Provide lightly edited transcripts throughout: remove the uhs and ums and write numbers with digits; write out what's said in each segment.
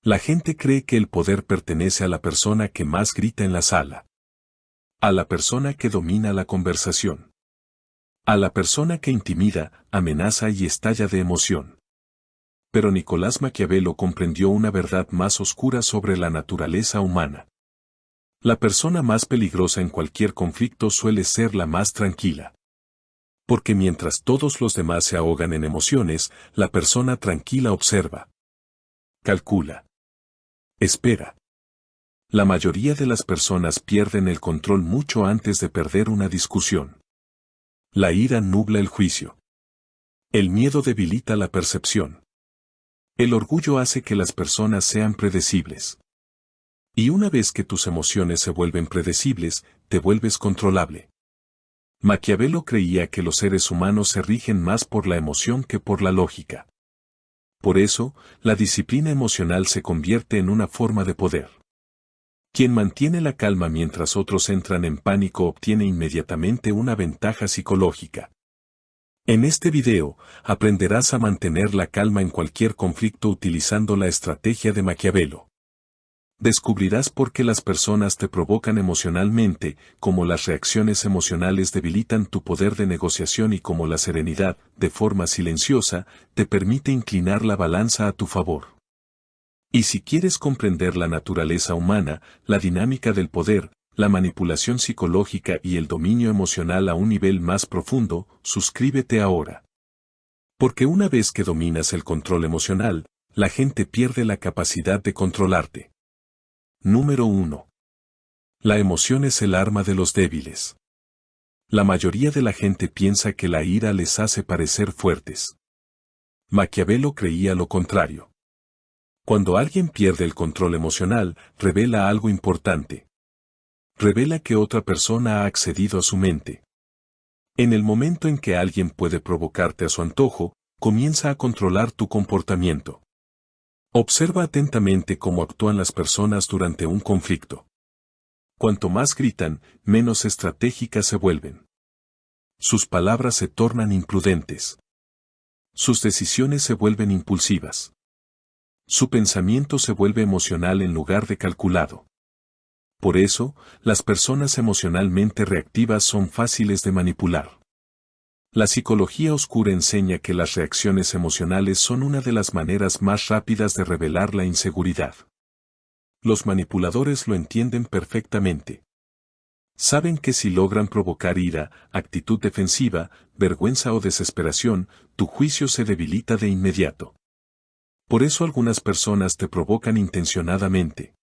La gente cree que el poder pertenece a la persona que más grita en la sala. A la persona que domina la conversación. A la persona que intimida, amenaza y estalla de emoción. Pero Nicolás Maquiavelo comprendió una verdad más oscura sobre la naturaleza humana. La persona más peligrosa en cualquier conflicto suele ser la más tranquila. Porque mientras todos los demás se ahogan en emociones, la persona tranquila observa. Calcula. Espera. La mayoría de las personas pierden el control mucho antes de perder una discusión. La ira nubla el juicio. El miedo debilita la percepción. El orgullo hace que las personas sean predecibles. Y una vez que tus emociones se vuelven predecibles, te vuelves controlable. Maquiavelo creía que los seres humanos se rigen más por la emoción que por la lógica. Por eso, la disciplina emocional se convierte en una forma de poder. Quien mantiene la calma mientras otros entran en pánico obtiene inmediatamente una ventaja psicológica. En este video, aprenderás a mantener la calma en cualquier conflicto utilizando la estrategia de Maquiavelo. Descubrirás por qué las personas te provocan emocionalmente, cómo las reacciones emocionales debilitan tu poder de negociación y cómo la serenidad, de forma silenciosa, te permite inclinar la balanza a tu favor. Y si quieres comprender la naturaleza humana, la dinámica del poder, la manipulación psicológica y el dominio emocional a un nivel más profundo, suscríbete ahora. Porque una vez que dominas el control emocional, la gente pierde la capacidad de controlarte. Número 1. La emoción es el arma de los débiles. La mayoría de la gente piensa que la ira les hace parecer fuertes. Maquiavelo creía lo contrario. Cuando alguien pierde el control emocional, revela algo importante. Revela que otra persona ha accedido a su mente. En el momento en que alguien puede provocarte a su antojo, comienza a controlar tu comportamiento. Observa atentamente cómo actúan las personas durante un conflicto. Cuanto más gritan, menos estratégicas se vuelven. Sus palabras se tornan imprudentes. Sus decisiones se vuelven impulsivas. Su pensamiento se vuelve emocional en lugar de calculado. Por eso, las personas emocionalmente reactivas son fáciles de manipular. La psicología oscura enseña que las reacciones emocionales son una de las maneras más rápidas de revelar la inseguridad. Los manipuladores lo entienden perfectamente. Saben que si logran provocar ira, actitud defensiva, vergüenza o desesperación, tu juicio se debilita de inmediato. Por eso algunas personas te provocan intencionadamente.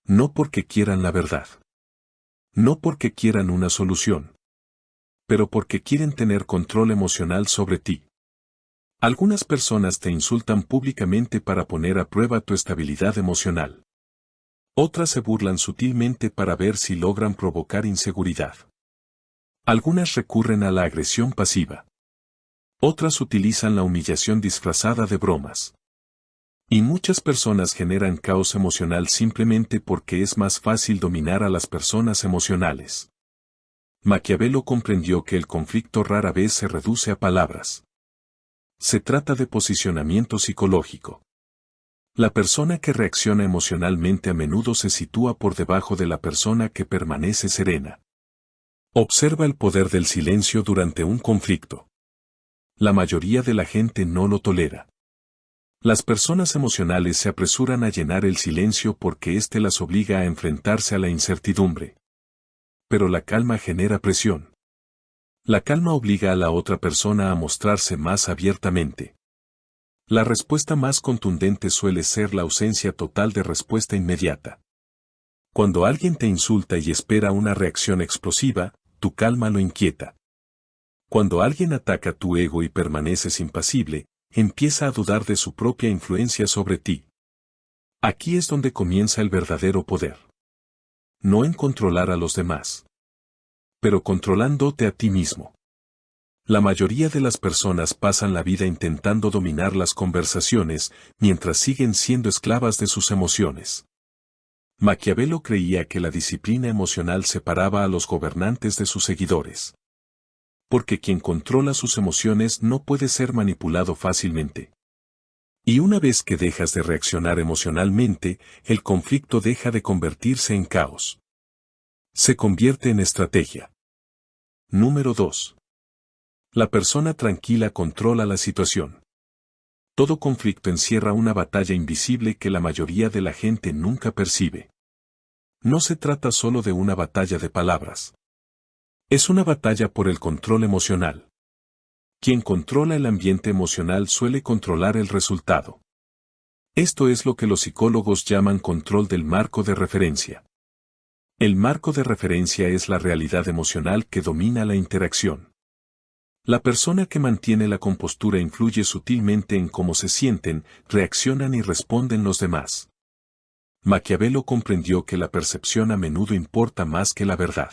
No porque quieran la verdad. No porque quieran una solución. Pero porque quieren tener control emocional sobre ti. Algunas personas te insultan públicamente para poner a prueba tu estabilidad emocional. Otras se burlan sutilmente para ver si logran provocar inseguridad. Algunas recurren a la agresión pasiva. Otras utilizan la humillación disfrazada de bromas. Y muchas personas generan caos emocional simplemente porque es más fácil dominar a las personas emocionales. Maquiavelo comprendió que el conflicto rara vez se reduce a palabras. Se trata de posicionamiento psicológico. La persona que reacciona emocionalmente a menudo se sitúa por debajo de la persona que permanece serena. Observa el poder del silencio durante un conflicto. La mayoría de la gente no lo tolera. Las personas emocionales se apresuran a llenar el silencio porque éste las obliga a enfrentarse a la incertidumbre. Pero la calma genera presión. La calma obliga a la otra persona a mostrarse más abiertamente. La respuesta más contundente suele ser la ausencia total de respuesta inmediata. Cuando alguien te insulta y espera una reacción explosiva, tu calma lo inquieta. Cuando alguien ataca tu ego y permaneces impasible, empieza a dudar de su propia influencia sobre ti. Aquí es donde comienza el verdadero poder. No en controlar a los demás, pero controlándote a ti mismo. La mayoría de las personas pasan la vida intentando dominar las conversaciones, mientras siguen siendo esclavas de sus emociones. Maquiavelo creía que la disciplina emocional separaba a los gobernantes de sus seguidores. Porque quien controla sus emociones no puede ser manipulado fácilmente. Y una vez que dejas de reaccionar emocionalmente, el conflicto deja de convertirse en caos. Se convierte en estrategia. Número 2. La persona tranquila controla la situación. Todo conflicto encierra una batalla invisible que la mayoría de la gente nunca percibe. No se trata solo de una batalla de palabras. Es una batalla por el control emocional. Quien controla el ambiente emocional suele controlar el resultado. Esto es lo que los psicólogos llaman control del marco de referencia. El marco de referencia es la realidad emocional que domina la interacción. La persona que mantiene la compostura influye sutilmente en cómo se sienten, reaccionan y responden los demás. Maquiavelo comprendió que la percepción a menudo importa más que la verdad.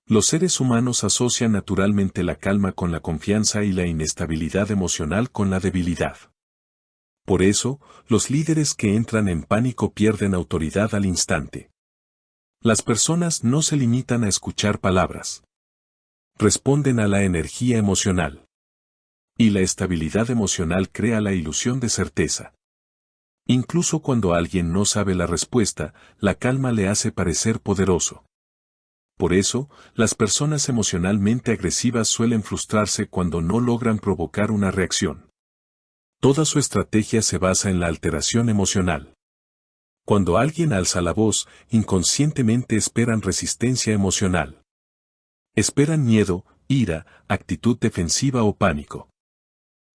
Los seres humanos asocian naturalmente la calma con la confianza y la inestabilidad emocional con la debilidad. Por eso, los líderes que entran en pánico pierden autoridad al instante. Las personas no se limitan a escuchar palabras. Responden a la energía emocional. Y la estabilidad emocional crea la ilusión de certeza. Incluso cuando alguien no sabe la respuesta, la calma le hace parecer poderoso. Por eso, las personas emocionalmente agresivas suelen frustrarse cuando no logran provocar una reacción. Toda su estrategia se basa en la alteración emocional. Cuando alguien alza la voz, inconscientemente esperan resistencia emocional. Esperan miedo, ira, actitud defensiva o pánico.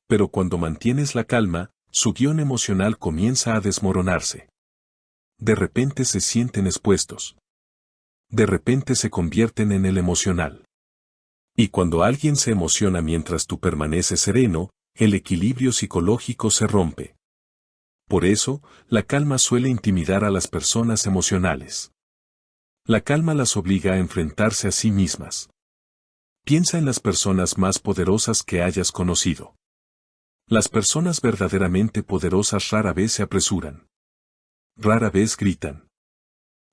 Pero cuando mantienes la calma, su guión emocional comienza a desmoronarse. De repente se sienten expuestos. De repente se convierten en el emocional. Y cuando alguien se emociona mientras tú permaneces sereno, el equilibrio psicológico se rompe. Por eso, la calma suele intimidar a las personas emocionales. La calma las obliga a enfrentarse a sí mismas. Piensa en las personas más poderosas que hayas conocido. Las personas verdaderamente poderosas rara vez se apresuran. Rara vez gritan.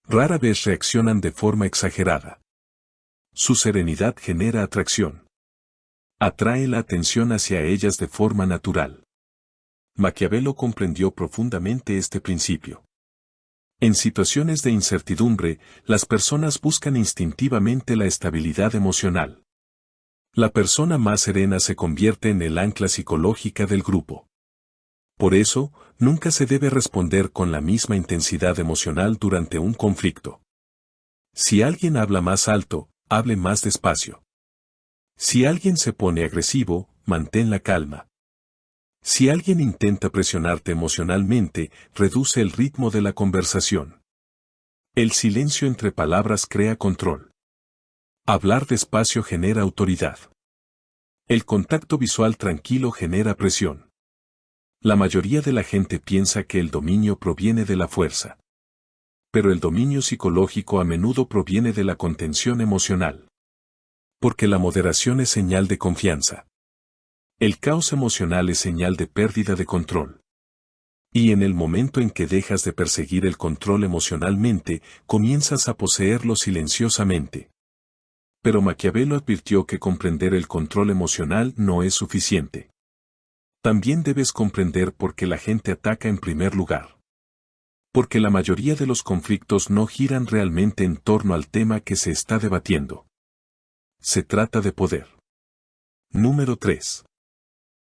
Rara vez reaccionan de forma exagerada. Su serenidad genera atracción. Atrae la atención hacia ellas de forma natural. Maquiavelo comprendió profundamente este principio. En situaciones de incertidumbre, las personas buscan instintivamente la estabilidad emocional. La persona más serena se convierte en el ancla psicológica del grupo. Por eso, nunca se debe responder con la misma intensidad emocional durante un conflicto. Si alguien habla más alto, hable más despacio. Si alguien se pone agresivo, mantén la calma. Si alguien intenta presionarte emocionalmente, reduce el ritmo de la conversación. El silencio entre palabras crea control. Hablar despacio genera autoridad. El contacto visual tranquilo genera presión. La mayoría de la gente piensa que el dominio proviene de la fuerza. Pero el dominio psicológico a menudo proviene de la contención emocional. Porque la moderación es señal de confianza. El caos emocional es señal de pérdida de control. Y en el momento en que dejas de perseguir el control emocionalmente, comienzas a poseerlo silenciosamente. Pero Maquiavelo advirtió que comprender el control emocional no es suficiente. También debes comprender por qué la gente ataca en primer lugar. Porque la mayoría de los conflictos no giran realmente en torno al tema que se está debatiendo. Se trata de poder. Número 3.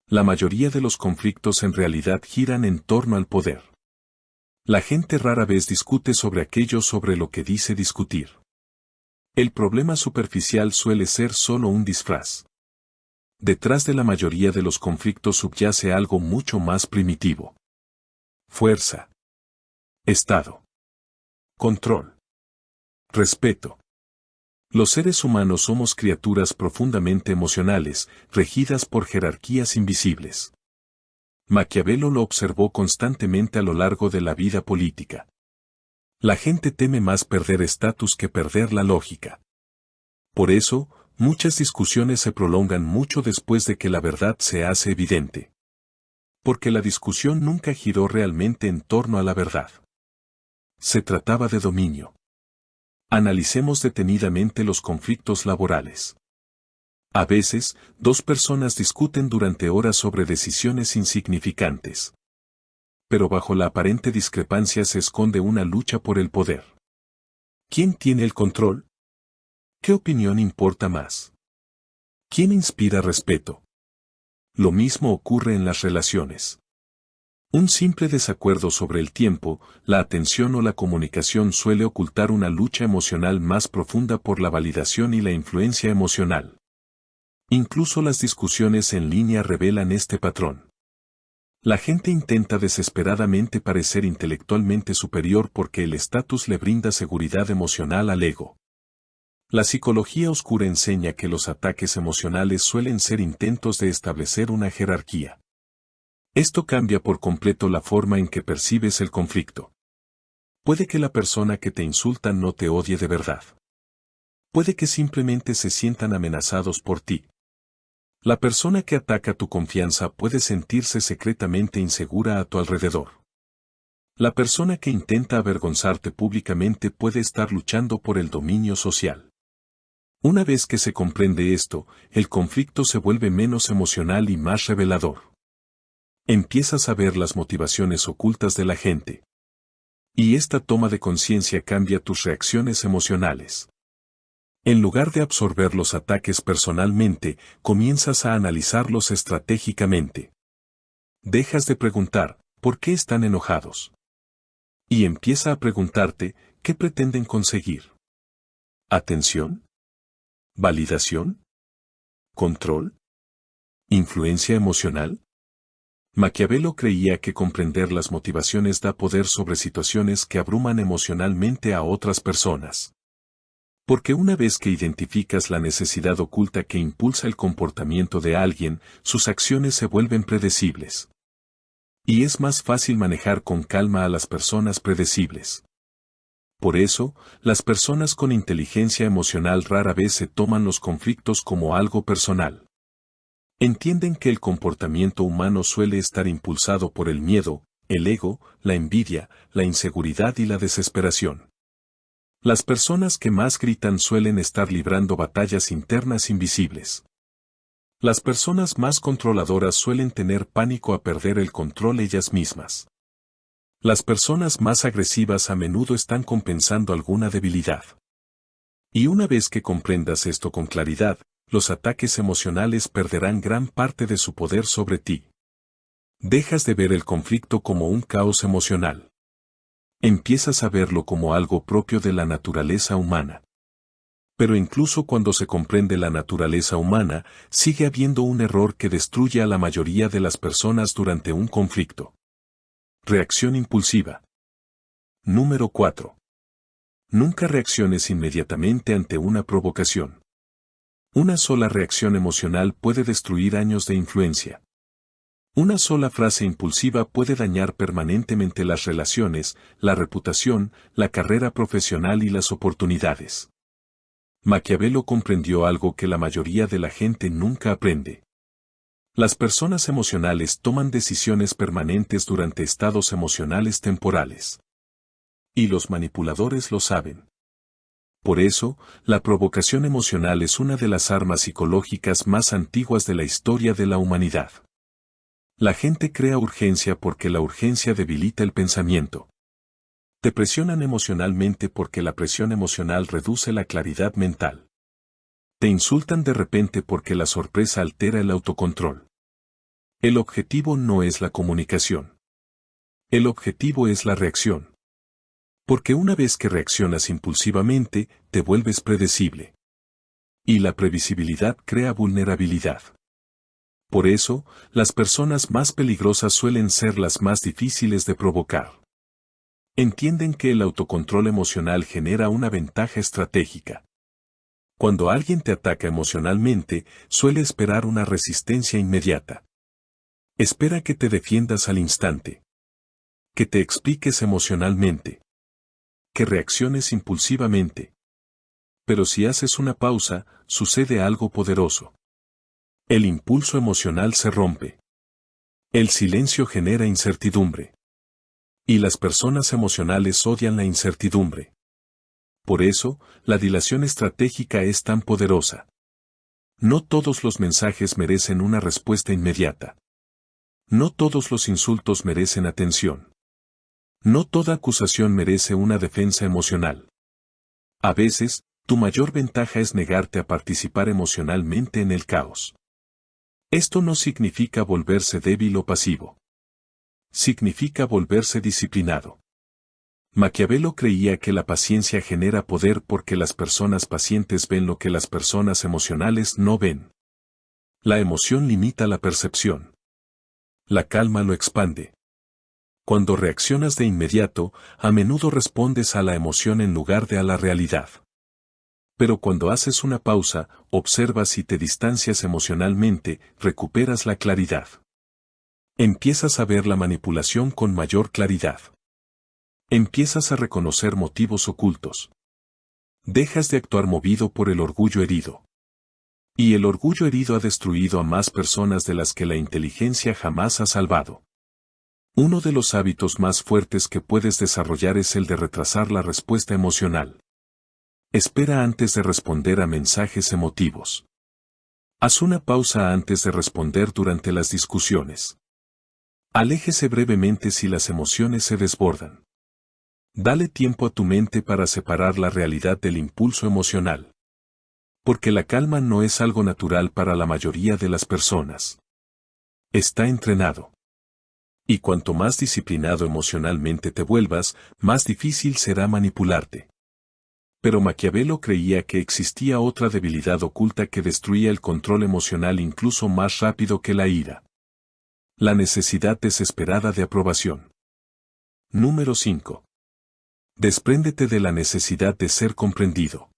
La mayoría de los conflictos en realidad giran en torno al poder. La gente rara vez discute sobre aquello sobre lo que dice discutir. El problema superficial suele ser solo un disfraz. Detrás de la mayoría de los conflictos subyace algo mucho más primitivo. Fuerza. Estado. Control. Respeto. Los seres humanos somos criaturas profundamente emocionales, regidas por jerarquías invisibles. Maquiavelo lo observó constantemente a lo largo de la vida política. La gente teme más perder estatus que perder la lógica. Por eso, muchas discusiones se prolongan mucho después de que la verdad se hace evidente. Porque la discusión nunca giró realmente en torno a la verdad. Se trataba de dominio. Analicemos detenidamente los conflictos laborales. A veces, dos personas discuten durante horas sobre decisiones insignificantes. pero bajo la aparente discrepancia se esconde una lucha por el poder. ¿Quién tiene el control? ¿Qué opinión importa más? ¿Quién inspira respeto? Lo mismo ocurre en las relaciones. Un simple desacuerdo sobre el tiempo, la atención o la comunicación suele ocultar una lucha emocional más profunda por la validación y la influencia emocional. Incluso las discusiones en línea revelan este patrón. La gente intenta desesperadamente parecer intelectualmente superior porque el estatus le brinda seguridad emocional al ego. La psicología oscura enseña que los ataques emocionales suelen ser intentos de establecer una jerarquía. Esto cambia por completo la forma en que percibes el conflicto. Puede que la persona que te insulta no te odie de verdad. Puede que simplemente se sientan amenazados por ti. La persona que ataca tu confianza puede sentirse secretamente insegura a tu alrededor. La persona que intenta avergonzarte públicamente puede estar luchando por el dominio social. Una vez que se comprende esto, el conflicto se vuelve menos emocional y más revelador. Empiezas a ver las motivaciones ocultas de la gente. Y esta toma de conciencia cambia tus reacciones emocionales. En lugar de absorber los ataques personalmente, comienzas a analizarlos estratégicamente. Dejas de preguntar, ¿por qué están enojados? Y empieza a preguntarte, ¿qué pretenden conseguir? ¿Atención? ¿Validación? ¿Control? ¿Influencia emocional? Maquiavelo creía que comprender las motivaciones da poder sobre situaciones que abruman emocionalmente a otras personas. Porque una vez que identificas la necesidad oculta que impulsa el comportamiento de alguien, sus acciones se vuelven predecibles. Y es más fácil manejar con calma a las personas predecibles. Por eso, las personas con inteligencia emocional rara vez se toman los conflictos como algo personal. Entienden que el comportamiento humano suele estar impulsado por el miedo, el ego, la envidia, la inseguridad y la desesperación. Las personas que más gritan suelen estar librando batallas internas invisibles. Las personas más controladoras suelen tener pánico a perder el control ellas mismas. Las personas más agresivas a menudo están compensando alguna debilidad. Y una vez que comprendas esto con claridad, los ataques emocionales perderán gran parte de su poder sobre ti. Dejas de ver el conflicto como un caos emocional. Empiezas a verlo como algo propio de la naturaleza humana. Pero incluso cuando se comprende la naturaleza humana, sigue habiendo un error que destruye a la mayoría de las personas durante un conflicto. Reacción impulsiva. Número 4. Nunca reacciones inmediatamente ante una provocación. Una sola reacción emocional puede destruir años de influencia. Una sola frase impulsiva puede dañar permanentemente las relaciones, la reputación, la carrera profesional y las oportunidades. Maquiavelo comprendió algo que la mayoría de la gente nunca aprende. Las personas emocionales toman decisiones permanentes durante estados emocionales temporales. Y los manipuladores lo saben. Por eso, la provocación emocional es una de las armas psicológicas más antiguas de la historia de la humanidad. La gente crea urgencia porque la urgencia debilita el pensamiento. Te presionan emocionalmente porque la presión emocional reduce la claridad mental. Te insultan de repente porque la sorpresa altera el autocontrol. El objetivo no es la comunicación. El objetivo es la reacción. Porque una vez que reaccionas impulsivamente, te vuelves predecible. Y la previsibilidad crea vulnerabilidad. Por eso, las personas más peligrosas suelen ser las más difíciles de provocar. Entienden que el autocontrol emocional genera una ventaja estratégica. Cuando alguien te ataca emocionalmente, suele esperar una resistencia inmediata. Espera que te defiendas al instante. Que te expliques emocionalmente. Que reacciones impulsivamente. Pero si haces una pausa, sucede algo poderoso. El impulso emocional se rompe. El silencio genera incertidumbre. Y las personas emocionales odian la incertidumbre. Por eso, la dilación estratégica es tan poderosa. No todos los mensajes merecen una respuesta inmediata. No todos los insultos merecen atención. No toda acusación merece una defensa emocional. A veces, tu mayor ventaja es negarte a participar emocionalmente en el caos. Esto no significa volverse débil o pasivo. Significa volverse disciplinado. Maquiavelo creía que la paciencia genera poder porque las personas pacientes ven lo que las personas emocionales no ven. La emoción limita la percepción. La calma lo expande. Cuando reaccionas de inmediato, a menudo respondes a la emoción en lugar de a la realidad. Pero cuando haces una pausa, observas y te distancias emocionalmente, recuperas la claridad. Empiezas a ver la manipulación con mayor claridad. Empiezas a reconocer motivos ocultos. Dejas de actuar movido por el orgullo herido. Y el orgullo herido ha destruido a más personas de las que la inteligencia jamás ha salvado. Uno de los hábitos más fuertes que puedes desarrollar es el de retrasar la respuesta emocional. Espera antes de responder a mensajes emotivos. Haz una pausa antes de responder durante las discusiones. Aléjese brevemente si las emociones se desbordan. Dale tiempo a tu mente para separar la realidad del impulso emocional. Porque la calma no es algo natural para la mayoría de las personas. Está entrenado. Y cuanto más disciplinado emocionalmente te vuelvas, más difícil será manipularte. Pero Maquiavelo creía que existía otra debilidad oculta que destruía el control emocional incluso más rápido que la ira. La necesidad desesperada de aprobación. Número 5. Despréndete de la necesidad de ser comprendido.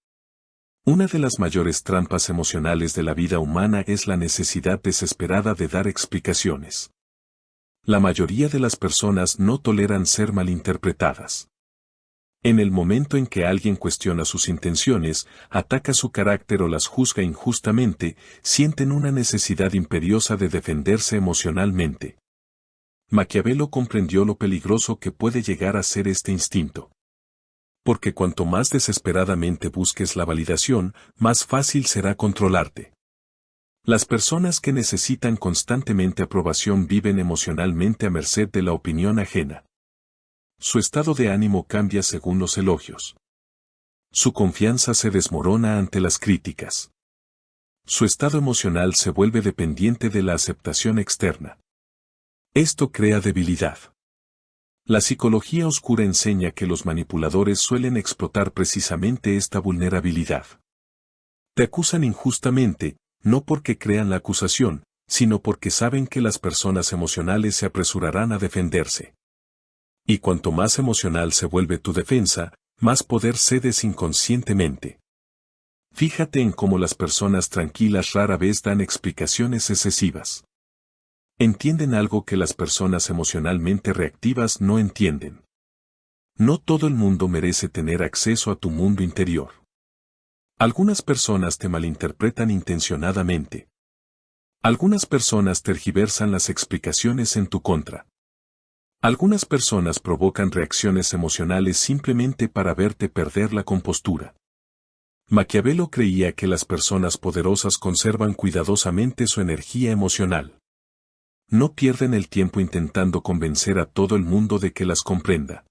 Una de las mayores trampas emocionales de la vida humana es la necesidad desesperada de dar explicaciones. La mayoría de las personas no toleran ser malinterpretadas. En el momento en que alguien cuestiona sus intenciones, ataca su carácter o las juzga injustamente, sienten una necesidad imperiosa de defenderse emocionalmente. Maquiavelo comprendió lo peligroso que puede llegar a ser este instinto. Porque cuanto más desesperadamente busques la validación, más fácil será controlarte. Las personas que necesitan constantemente aprobación viven emocionalmente a merced de la opinión ajena. Su estado de ánimo cambia según los elogios. Su confianza se desmorona ante las críticas. Su estado emocional se vuelve dependiente de la aceptación externa. Esto crea debilidad. La psicología oscura enseña que los manipuladores suelen explotar precisamente esta vulnerabilidad. Te acusan injustamente, no porque crean la acusación, sino porque saben que las personas emocionales se apresurarán a defenderse. Y cuanto más emocional se vuelve tu defensa, más poder cedes inconscientemente. Fíjate en cómo las personas tranquilas rara vez dan explicaciones excesivas. Entienden algo que las personas emocionalmente reactivas no entienden. No todo el mundo merece tener acceso a tu mundo interior. Algunas personas te malinterpretan intencionadamente. Algunas personas tergiversan las explicaciones en tu contra. Algunas personas provocan reacciones emocionales simplemente para verte perder la compostura. Maquiavelo creía que las personas poderosas conservan cuidadosamente su energía emocional. No pierden el tiempo intentando convencer a todo el mundo de que las comprenda.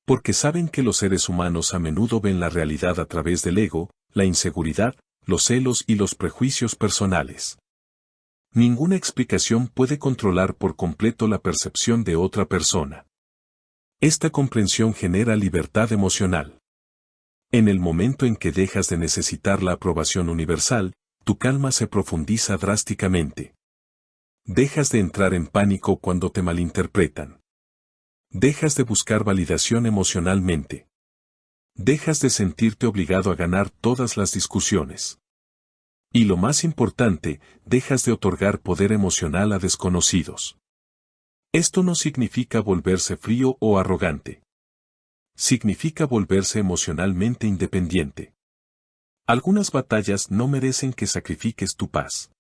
Porque saben que los seres humanos a menudo ven la realidad a través del ego, la inseguridad, los celos y los prejuicios personales. Ninguna explicación puede controlar por completo la percepción de otra persona. Esta comprensión genera libertad emocional. En el momento en que dejas de necesitar la aprobación universal, tu calma se profundiza drásticamente. Dejas de entrar en pánico cuando te malinterpretan. Dejas de buscar validación emocionalmente. Dejas de sentirte obligado a ganar todas las discusiones. Y lo más importante, dejas de otorgar poder emocional a desconocidos. Esto no significa volverse frío o arrogante. Significa volverse emocionalmente independiente. Algunas batallas no merecen que sacrifiques tu paz.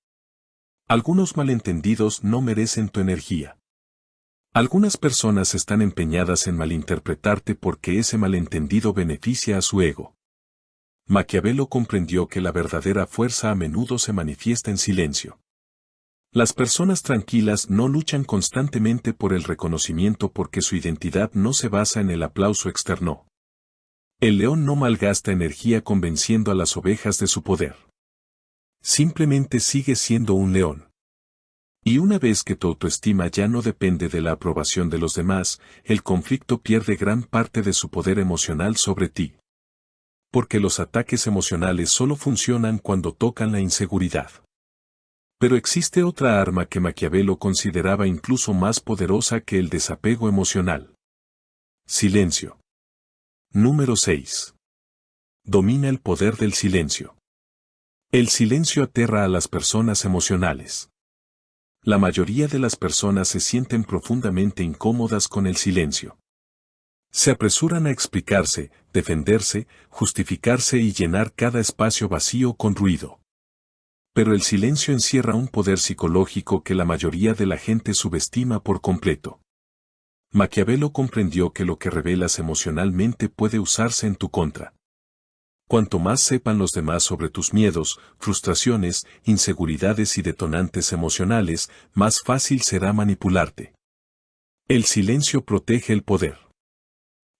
Algunos malentendidos no merecen tu energía. Algunas personas están empeñadas en malinterpretarte porque ese malentendido beneficia a su ego. Maquiavelo comprendió que la verdadera fuerza a menudo se manifiesta en silencio. Las personas tranquilas no luchan constantemente por el reconocimiento porque su identidad no se basa en el aplauso externo. El león no malgasta energía convenciendo a las ovejas de su poder. Simplemente sigue siendo un león. Y una vez que tu autoestima ya no depende de la aprobación de los demás, el conflicto pierde gran parte de su poder emocional sobre ti. Porque los ataques emocionales solo funcionan cuando tocan la inseguridad. Pero existe otra arma que Maquiavelo consideraba incluso más poderosa que el desapego emocional. Silencio. Número 6. Domina el poder del silencio. El silencio aterra a las personas emocionales. La mayoría de las personas se sienten profundamente incómodas con el silencio. Se apresuran a explicarse, defenderse, justificarse y llenar cada espacio vacío con ruido. Pero el silencio encierra un poder psicológico que la mayoría de la gente subestima por completo. Maquiavelo comprendió que lo que revelas emocionalmente puede usarse en tu contra. Cuanto más sepan los demás sobre tus miedos, frustraciones, inseguridades y detonantes emocionales, más fácil será manipularte. El silencio protege el poder.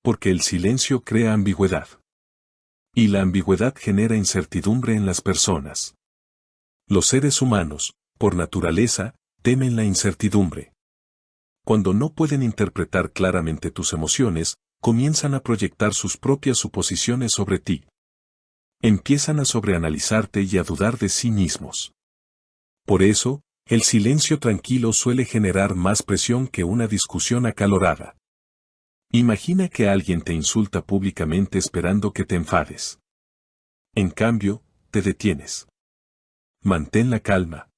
Porque el silencio crea ambigüedad. Y la ambigüedad genera incertidumbre en las personas. Los seres humanos, por naturaleza, temen la incertidumbre. Cuando no pueden interpretar claramente tus emociones, comienzan a proyectar sus propias suposiciones sobre ti. Empiezan a sobreanalizarte y a dudar de sí mismos. Por eso, el silencio tranquilo suele generar más presión que una discusión acalorada. Imagina que alguien te insulta públicamente esperando que te enfades. En cambio, te detienes. Mantén la calma.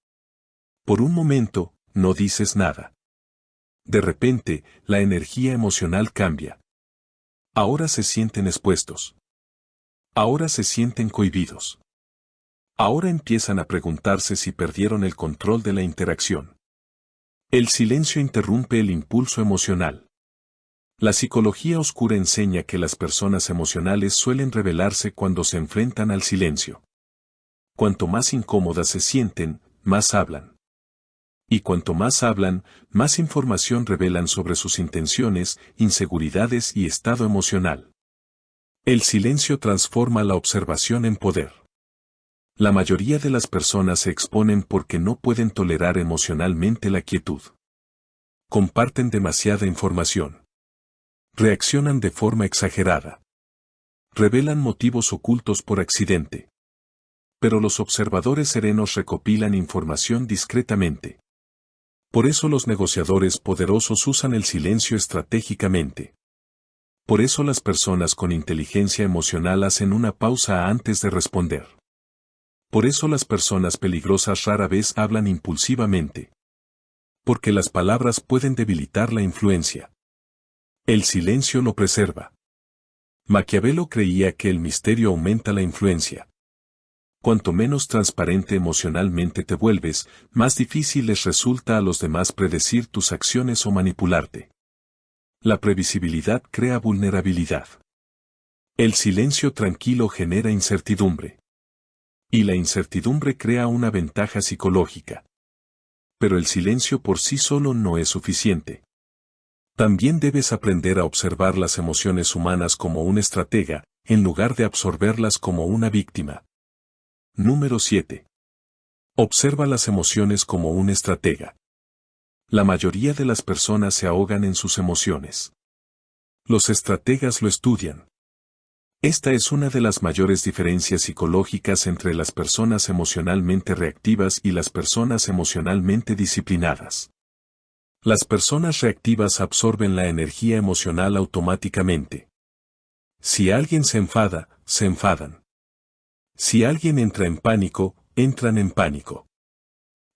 Por un momento, no dices nada. De repente, la energía emocional cambia. Ahora se sienten expuestos. Ahora se sienten cohibidos. Ahora empiezan a preguntarse si perdieron el control de la interacción. El silencio interrumpe el impulso emocional. La psicología oscura enseña que las personas emocionales suelen rebelarse cuando se enfrentan al silencio. Cuanto más incómodas se sienten, más hablan. Y cuanto más hablan, más información revelan sobre sus intenciones, inseguridades y estado emocional. El silencio transforma la observación en poder. La mayoría de las personas se exponen porque no pueden tolerar emocionalmente la quietud. Comparten demasiada información. Reaccionan de forma exagerada. Revelan motivos ocultos por accidente. Pero los observadores serenos recopilan información discretamente. Por eso los negociadores poderosos usan el silencio estratégicamente. Por eso las personas con inteligencia emocional hacen una pausa antes de responder. Por eso las personas peligrosas rara vez hablan impulsivamente. Porque las palabras pueden debilitar la influencia. El silencio lo preserva. Maquiavelo creía que el misterio aumenta la influencia. Cuanto menos transparente emocionalmente te vuelves, más difícil les resulta a los demás predecir tus acciones o manipularte. La previsibilidad crea vulnerabilidad. El silencio tranquilo genera incertidumbre. Y la incertidumbre crea una ventaja psicológica. Pero el silencio por sí solo no es suficiente. También debes aprender a observar las emociones humanas como un estratega, en lugar de absorberlas como una víctima. Número 7. Observa las emociones como un estratega. La mayoría de las personas se ahogan en sus emociones. Los estrategas lo estudian. Esta es una de las mayores diferencias psicológicas entre las personas emocionalmente reactivas y las personas emocionalmente disciplinadas. Las personas reactivas absorben la energía emocional automáticamente. Si alguien se enfada, se enfadan. Si alguien entra en pánico, entran en pánico.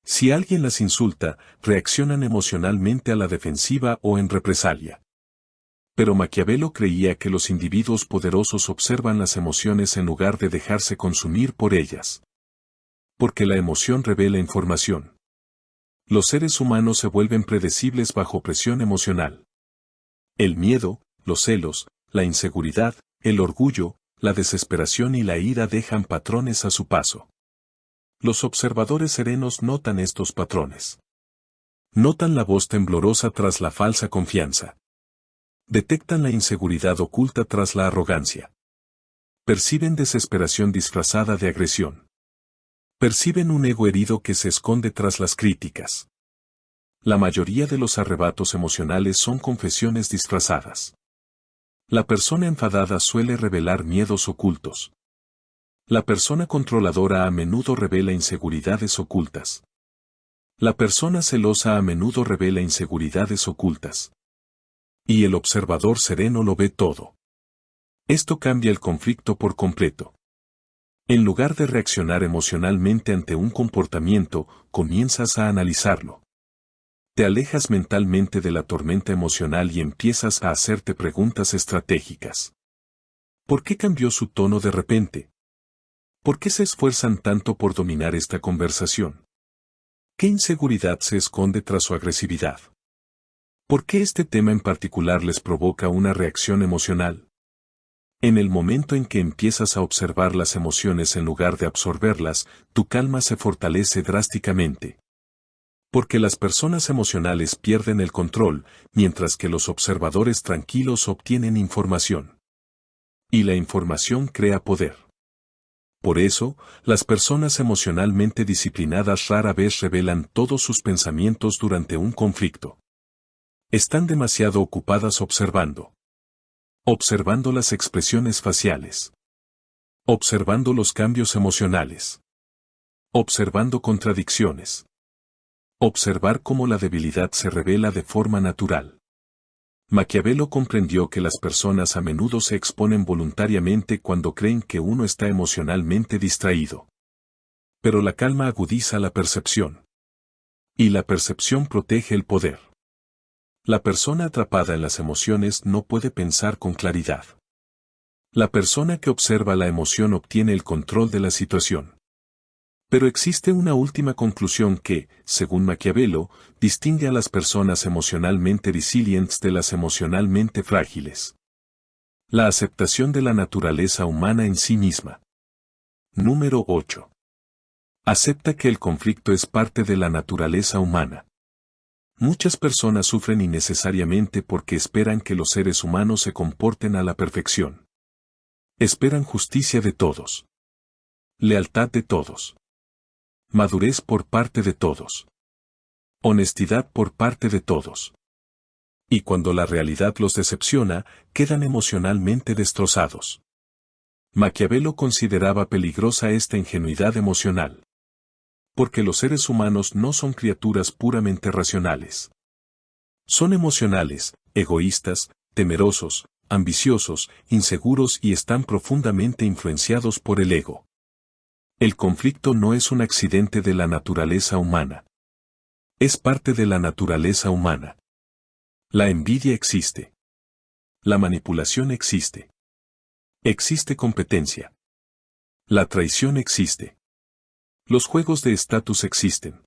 Si alguien las insulta, reaccionan emocionalmente a la defensiva o en represalia. Pero Maquiavelo creía que los individuos poderosos observan las emociones en lugar de dejarse consumir por ellas. Porque la emoción revela información. Los seres humanos se vuelven predecibles bajo presión emocional. El miedo, los celos, la inseguridad, el orgullo, la desesperación y la ira dejan patrones a su paso. Los observadores serenos notan estos patrones. Notan la voz temblorosa tras la falsa confianza. Detectan la inseguridad oculta tras la arrogancia. Perciben desesperación disfrazada de agresión. Perciben un ego herido que se esconde tras las críticas. La mayoría de los arrebatos emocionales son confesiones disfrazadas. La persona enfadada suele revelar miedos ocultos. La persona controladora a menudo revela inseguridades ocultas. La persona celosa a menudo revela inseguridades ocultas. Y el observador sereno lo ve todo. Esto cambia el conflicto por completo. En lugar de reaccionar emocionalmente ante un comportamiento, comienzas a analizarlo. Te alejas mentalmente de la tormenta emocional y empiezas a hacerte preguntas estratégicas. ¿Por qué cambió su tono de repente? ¿Por qué se esfuerzan tanto por dominar esta conversación? ¿Qué inseguridad se esconde tras su agresividad? ¿Por qué este tema en particular les provoca una reacción emocional? En el momento en que empiezas a observar las emociones en lugar de absorberlas, tu calma se fortalece drásticamente. Porque las personas emocionales pierden el control, mientras que los observadores tranquilos obtienen información. Y la información crea poder. Por eso, las personas emocionalmente disciplinadas rara vez revelan todos sus pensamientos durante un conflicto. Están demasiado ocupadas observando. Observando las expresiones faciales. Observando los cambios emocionales. Observando contradicciones. Observar cómo la debilidad se revela de forma natural. Maquiavelo comprendió que las personas a menudo se exponen voluntariamente cuando creen que uno está emocionalmente distraído. Pero la calma agudiza la percepción. Y la percepción protege el poder. La persona atrapada en las emociones no puede pensar con claridad. La persona que observa la emoción obtiene el control de la situación. Pero existe una última conclusión que, según Maquiavelo, distingue a las personas emocionalmente resilientes de las emocionalmente frágiles. La aceptación de la naturaleza humana en sí misma. Número 8. Acepta que el conflicto es parte de la naturaleza humana. Muchas personas sufren innecesariamente porque esperan que los seres humanos se comporten a la perfección. Esperan justicia de todos. Lealtad de todos. Madurez por parte de todos. Honestidad por parte de todos. Y cuando la realidad los decepciona, quedan emocionalmente destrozados. Maquiavelo consideraba peligrosa esta ingenuidad emocional. Porque los seres humanos no son criaturas puramente racionales. Son emocionales, egoístas, temerosos, ambiciosos, inseguros y están profundamente influenciados por el ego. El conflicto no es un accidente de la naturaleza humana. Es parte de la naturaleza humana. La envidia existe. La manipulación existe. Existe competencia. La traición existe. Los juegos de estatus existen.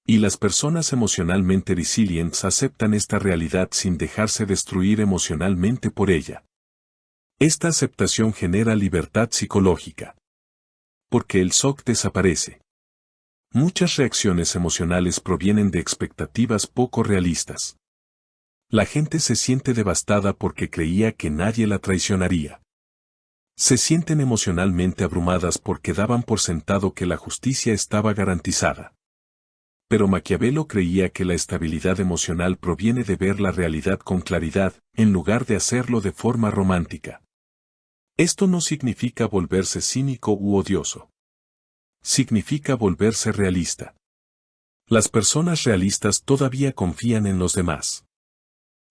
Y las personas emocionalmente resilientes aceptan esta realidad sin dejarse destruir emocionalmente por ella. Esta aceptación genera libertad psicológica. Porque el shock desaparece. Muchas reacciones emocionales provienen de expectativas poco realistas. La gente se siente devastada porque creía que nadie la traicionaría. Se sienten emocionalmente abrumadas porque daban por sentado que la justicia estaba garantizada. Pero Maquiavelo creía que la estabilidad emocional proviene de ver la realidad con claridad, en lugar de hacerlo de forma romántica. Esto no significa volverse cínico u odioso. Significa volverse realista. Las personas realistas todavía confían en los demás.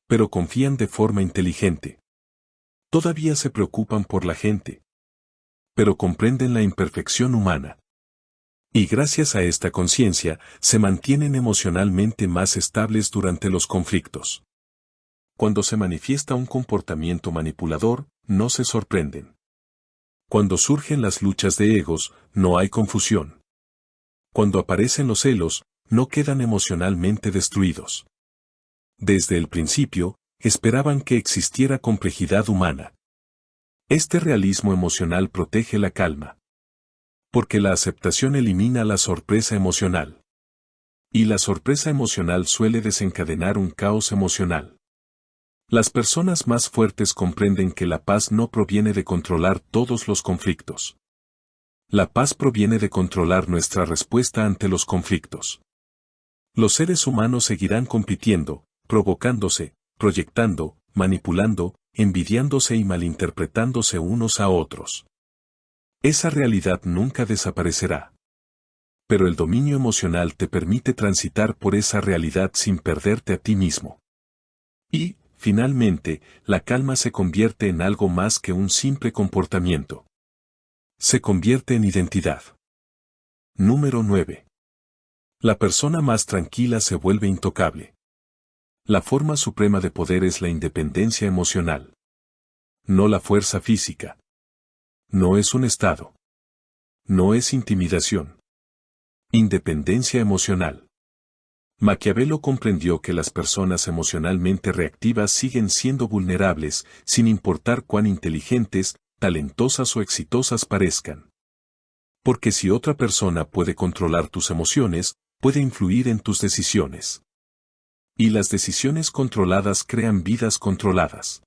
Pero confían de forma inteligente. Todavía se preocupan por la gente. Pero comprenden la imperfección humana. Y gracias a esta conciencia, se mantienen emocionalmente más estables durante los conflictos. Cuando se manifiesta un comportamiento manipulador, no se sorprenden. Cuando surgen las luchas de egos, no hay confusión. Cuando aparecen los celos, no quedan emocionalmente destruidos. Desde el principio, esperaban que existiera complejidad humana. Este realismo emocional protege la calma. Porque la aceptación elimina la sorpresa emocional. Y la sorpresa emocional suele desencadenar un caos emocional. Las personas más fuertes comprenden que la paz no proviene de controlar todos los conflictos. La paz proviene de controlar nuestra respuesta ante los conflictos. Los seres humanos seguirán compitiendo, provocándose, proyectando, manipulando, envidiándose y malinterpretándose unos a otros. Esa realidad nunca desaparecerá. Pero el dominio emocional te permite transitar por esa realidad sin perderte a ti mismo. Y, finalmente, la calma se convierte en algo más que un simple comportamiento. Se convierte en identidad. Número 9. La persona más tranquila se vuelve intocable. La forma suprema de poder es la independencia emocional. No la fuerza física. No es un estado. No es intimidación. Independencia emocional. Maquiavelo comprendió que las personas emocionalmente reactivas siguen siendo vulnerables, sin importar cuán inteligentes, talentosas o exitosas parezcan. Porque si otra persona puede controlar tus emociones, puede influir en tus decisiones. Y las decisiones controladas crean vidas controladas.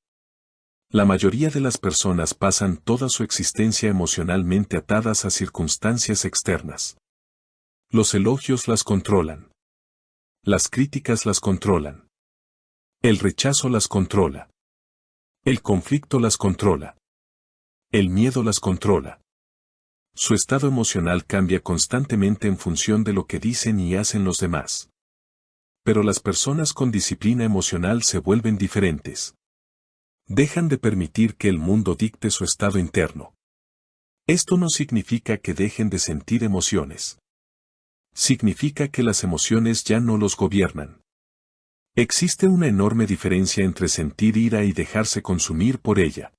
La mayoría de las personas pasan toda su existencia emocionalmente atadas a circunstancias externas. Los elogios las controlan. Las críticas las controlan. El rechazo las controla. El conflicto las controla. El miedo las controla. Su estado emocional cambia constantemente en función de lo que dicen y hacen los demás. Pero las personas con disciplina emocional se vuelven diferentes. Dejan de permitir que el mundo dicte su estado interno. Esto no significa que dejen de sentir emociones. Significa que las emociones ya no los gobiernan. Existe una enorme diferencia entre sentir ira y dejarse consumir por ella.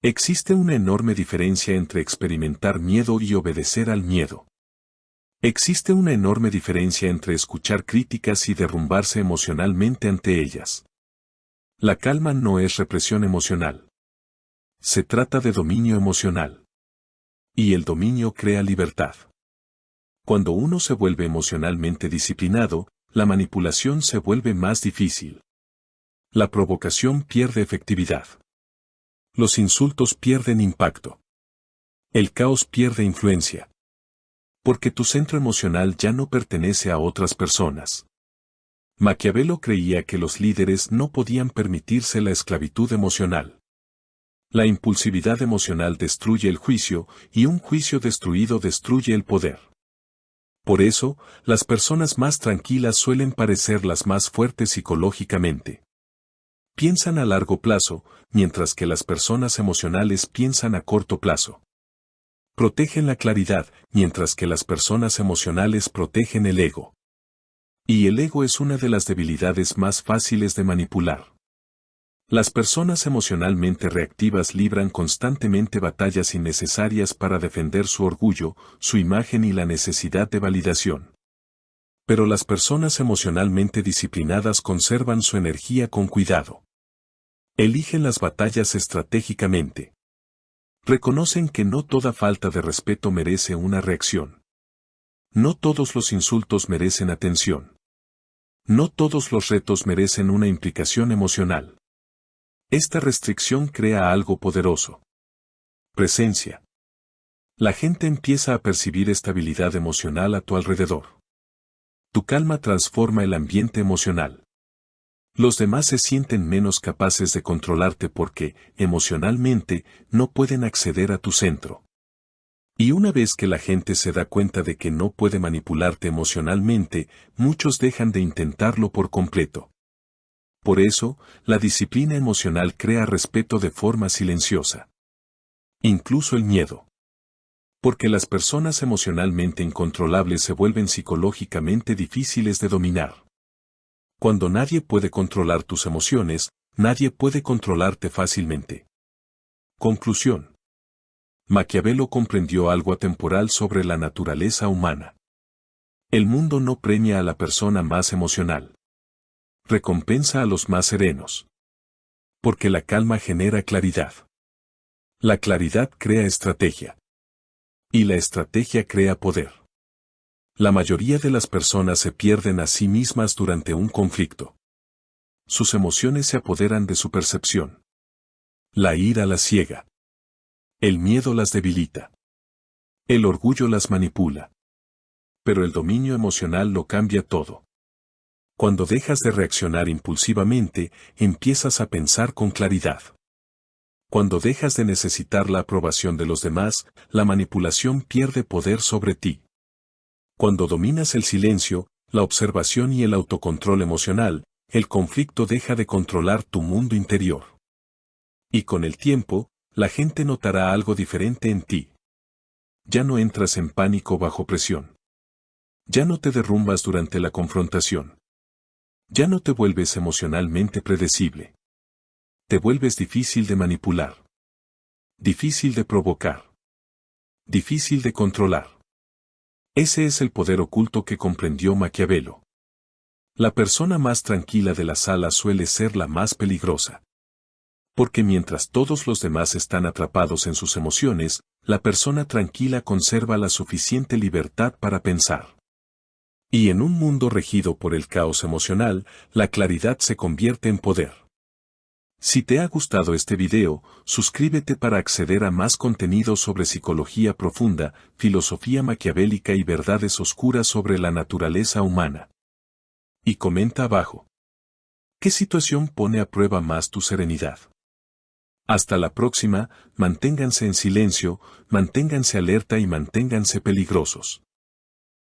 Existe una enorme diferencia entre experimentar miedo y obedecer al miedo. Existe una enorme diferencia entre escuchar críticas y derrumbarse emocionalmente ante ellas. La calma no es represión emocional. Se trata de dominio emocional. Y el dominio crea libertad. Cuando uno se vuelve emocionalmente disciplinado, la manipulación se vuelve más difícil. La provocación pierde efectividad. Los insultos pierden impacto. El caos pierde influencia. Porque tu centro emocional ya no pertenece a otras personas. Maquiavelo creía que los líderes no podían permitirse la esclavitud emocional. La impulsividad emocional destruye el juicio, y un juicio destruido destruye el poder. Por eso, las personas más tranquilas suelen parecer las más fuertes psicológicamente. Piensan a largo plazo, mientras que las personas emocionales piensan a corto plazo. Protegen la claridad, mientras que las personas emocionales protegen el ego. Y el ego es una de las debilidades más fáciles de manipular. Las personas emocionalmente reactivas libran constantemente batallas innecesarias para defender su orgullo, su imagen y la necesidad de validación. Pero las personas emocionalmente disciplinadas conservan su energía con cuidado. Eligen las batallas estratégicamente. Reconocen que no toda falta de respeto merece una reacción. No todos los insultos merecen atención. No todos los retos merecen una implicación emocional. Esta restricción crea algo poderoso. Presencia. La gente empieza a percibir estabilidad emocional a tu alrededor. Tu calma transforma el ambiente emocional. Los demás se sienten menos capaces de controlarte porque, emocionalmente, no pueden acceder a tu centro. Y una vez que la gente se da cuenta de que no puede manipularte emocionalmente, muchos dejan de intentarlo por completo. Por eso, la disciplina emocional crea respeto de forma silenciosa. Incluso el miedo. Porque las personas emocionalmente incontrolables se vuelven psicológicamente difíciles de dominar. Cuando nadie puede controlar tus emociones, nadie puede controlarte fácilmente. Conclusión. Maquiavelo comprendió algo atemporal sobre la naturaleza humana. El mundo no premia a la persona más emocional. Recompensa a los más serenos. Porque la calma genera claridad. La claridad crea estrategia. Y la estrategia crea poder. La mayoría de las personas se pierden a sí mismas durante un conflicto. Sus emociones se apoderan de su percepción. La ira las ciega. El miedo las debilita. El orgullo las manipula. Pero el dominio emocional lo cambia todo. Cuando dejas de reaccionar impulsivamente, empiezas a pensar con claridad. Cuando dejas de necesitar la aprobación de los demás, la manipulación pierde poder sobre ti. Cuando dominas el silencio, la observación y el autocontrol emocional, el conflicto deja de controlar tu mundo interior. Y con el tiempo, la gente notará algo diferente en ti. Ya no entras en pánico bajo presión. Ya no te derrumbas durante la confrontación. Ya no te vuelves emocionalmente predecible. Te vuelves difícil de manipular. Difícil de provocar. Difícil de controlar. Ese es el poder oculto que comprendió Maquiavelo. La persona más tranquila de la sala suele ser la más peligrosa. Porque mientras todos los demás están atrapados en sus emociones, la persona tranquila conserva la suficiente libertad para pensar. Y en un mundo regido por el caos emocional, la claridad se convierte en poder. Si te ha gustado este video, suscríbete para acceder a más contenido sobre psicología profunda, filosofía maquiavélica y verdades oscuras sobre la naturaleza humana. Y comenta abajo. ¿Qué situación pone a prueba más tu serenidad? Hasta la próxima, manténganse en silencio, manténganse alerta y manténganse peligrosos.